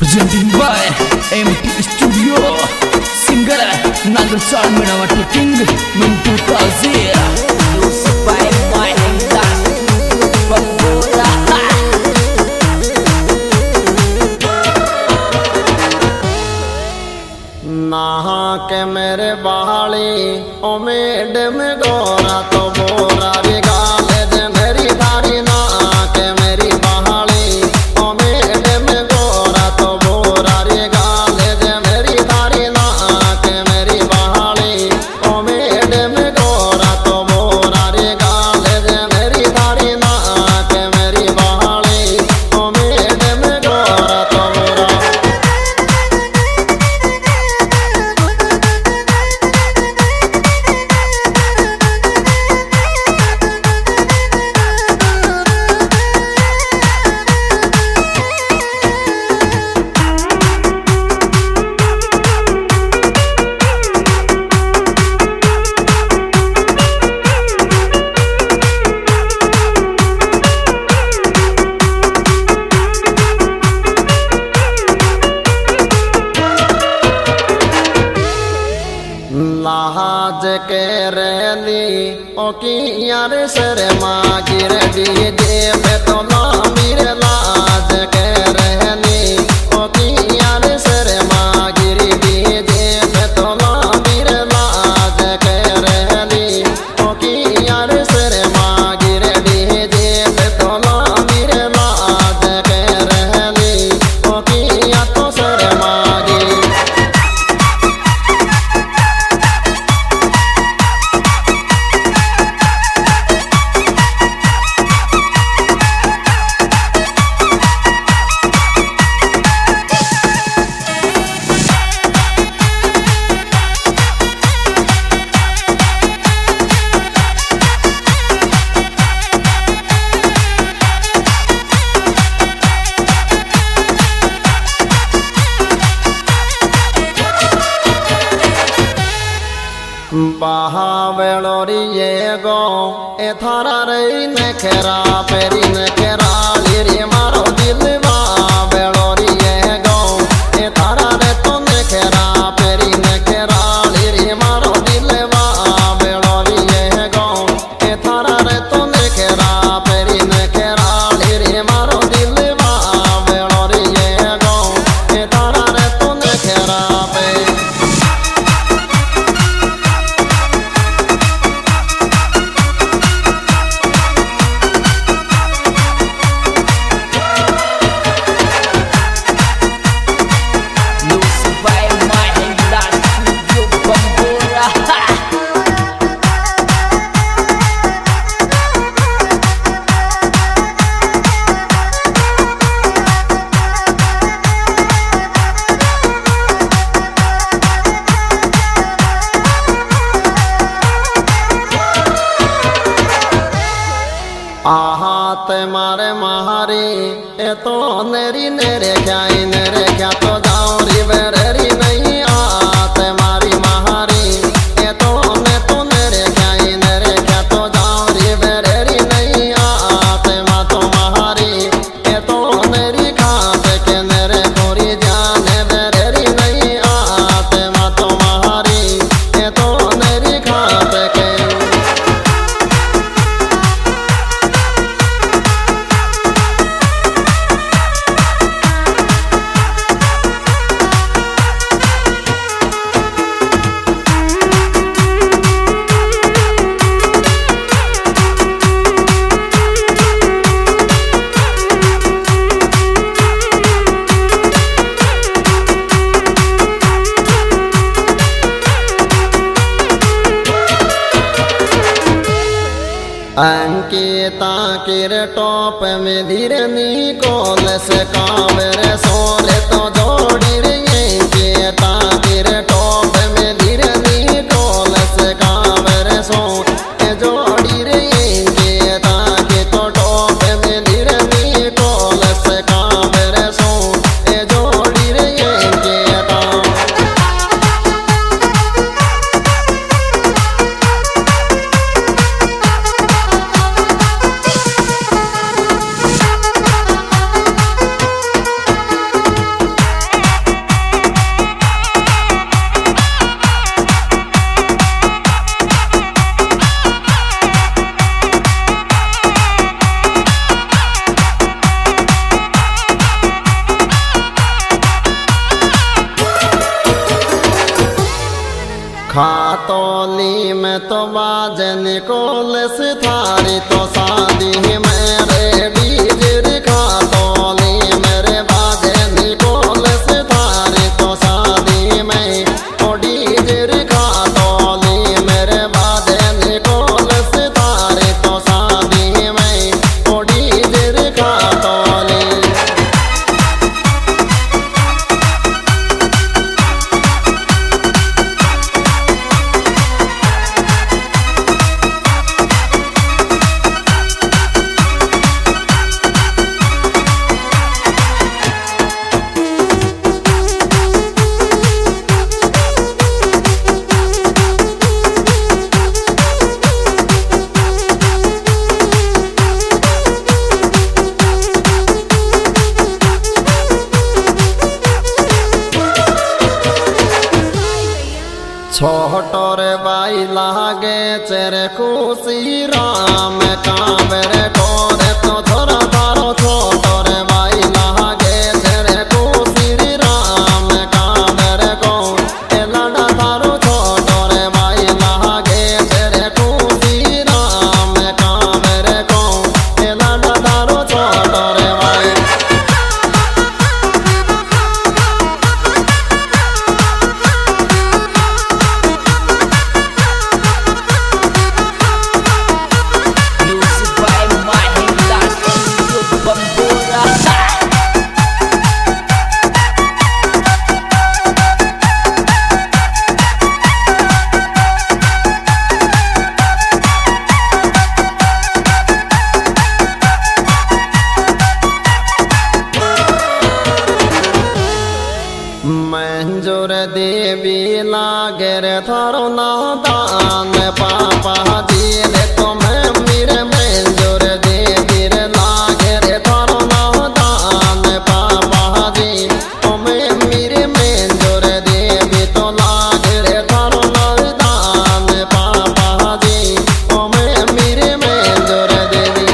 Presenting by MT Studio. Singer Nagar Sal Menawati King Mintu Tazir. Music by my Hendas Bambura. नहा के मेरे बहाली ओ madam गोरा तो बोरा रे गाले दे मेरी धारी नहा के मेरी बहाली ओ मेडम गोरा तो बोरा रे गाले दे मेरी धारी नहा के मेरी बहाली ओ मेडम गोरा तो बोरा रे गाले दे मेरी धारी नहा के मेरी बहाली ओ मेडम गोरा तो बोरा लाज के रैली ओ की यार सर मागिर डीजे पे तो लामीर लाज के रहली ओ की यार सर मागिर डीजे पे तो लामीर लाज के रहली ओ की यार सर मागिर डीजे पे तो लामीर लाज के रहली ओ की या तो सर मागिर बाहावेलोरिये गो ए थारा रही नखरा पेरी नखरा लिरी मारो दिल बाहावेलोरिये गो ए थारा रे तो नखरा पेरी नखरा लिरी मारो दिल बाहावेलोरिये गो ए थारा रे तो नखरा पेरी नखरा लिरी मारो दिल बाहावेलोरिये गो ए थारा रे तो नखरा पे आहा ते मारे महारी ए तो नेरी नेरे क्या तो जाओ रिवेरी नहीं आते मारी महारी ए तो नेरे क्या तो जाओ रिवेरी नहीं आते मा तो महारी ए तो नेरी खाते के नेरे कोरी जाने वेरी नहीं आते मा तो महारी ए तो नेरी खाते के अंकिता किर टॉप में धीरे नी कोल से कावर सोरे तो जोड़ी रे अंकिता किर टॉप में धीरे नी कोल से कावर सो जोड़ी रे अंकिता के तो टॉप में धीरे नी कोल से कावर सो जोड़ी रे अंकिता तौली में तो बाजे निकोल सितारी तो शादी मेरे डीजे दिखा तौली मेरे बाजे निकोल सितारी तो शादी में ओ डीजे दिखा तौली मेरे बाजे निकोल सितारी तो शादी में ओ डीजे दिखा तौली। छोटोर बाई लागे चेरे खुशी राम कांवर कोरे तो थोड़ा थारो छोटोर बाई लागे चेरे खुशी राम कांवर को ए लड़ा थारो छोटोर बाई लागे चेरे खुशी राम कांवर को ए लड़ा थारो छोटोर बाई। मंजूर देवी लागर थारो नादान पापा जी रे तुम्हें मेरे मंजूर देवी रे लागर थारो नादान पापा जी तुम्हें मेरे मंजूर देवी तो लागर थारो नादान पापा जी तुम्हें मेरे मंजूर देवी।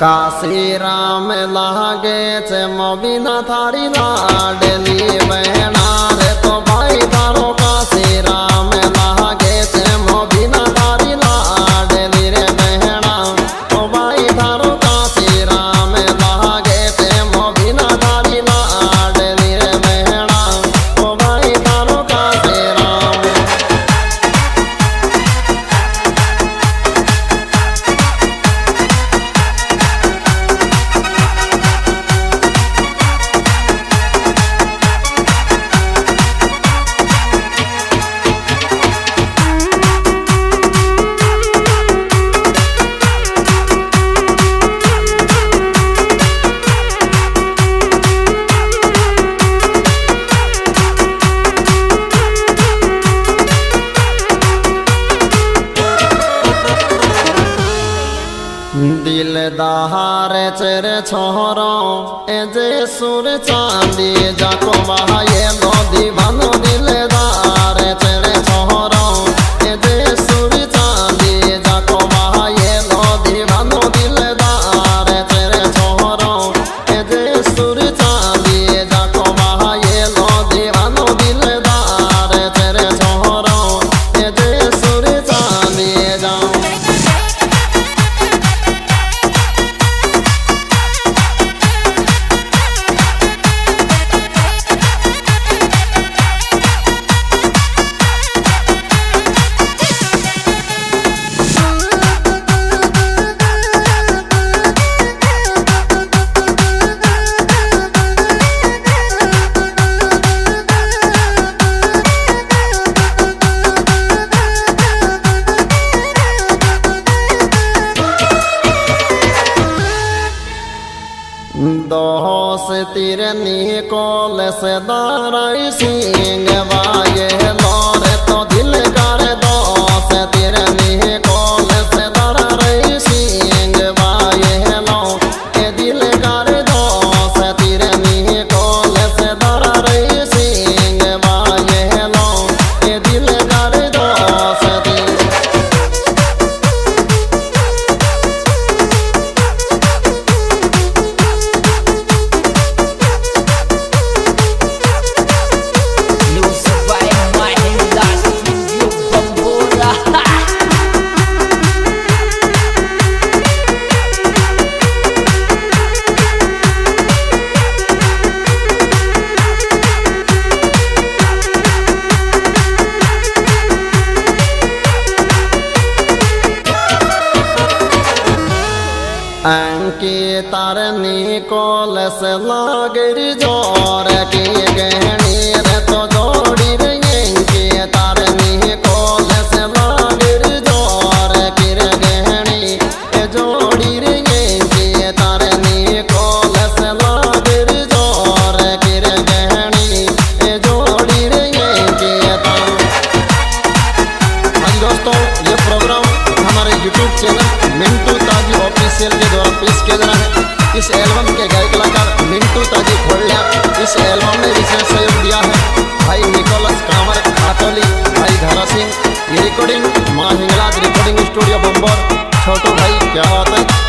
काशी राम लागे छे मोबिना थारी लाडली बहना रे तो भाई थारो काशी राम लागे छे मोबिना थारी लाडली रे बहना ओ भाई थारो काशी राम लागे छे मोबिना थारी लाडली रे बहना ओ भाई थारो काशी राम। दिलदार चेरे छोरो ए जे सुर चांदी जाको बहाये लो दीवानो दिलदार चेरे छोरो ए जे सुर चांदी जाको बहाये लो दीवानो दिलदार चेरे छोरो ए जे सुर चांदी जाको बहाये लो दीवानो दिलदार चेरे छोरो ए जे सुर चांदी जाओ। से तेरे निकोल से दाराई सिंह वाये लोरे तो दिल कर दो से तेरे निकोल से दाराई सिंह वाये लो के दिल कर दो से तेरे निकोल से दाराई सिंह वाये लो के दिल कर दो से Music by Mahinda Studio Bambora. अंकितार निकोल से लागर जोर के गहनी रे तो जोड़ी रे अंकितार निकोल से लागर जोर के गहनी जोड़ी रे अंकितार निकोल से लागर जोर के गहनी जोड़ी रे अंकितार। हाँ दोस्तों, ये प्रोग्राम हमारे YouTube चैनल मिंटू ताजी ऑफिशियल के द्वारा पेश किया जा रहा है। इस एल्बम के गायक कलाकार मिंटू ताजी खोलिया। इस एल्बम में विशेष सहयोग दिया है भाई निकोलस कामर खाटोली, भाई धारा सिंह। ये रिकॉर्डिंग मां हिंगलाज रिकॉर्डिंग स्टूडियो बम्बोर। छोटू भाई क्या बात है।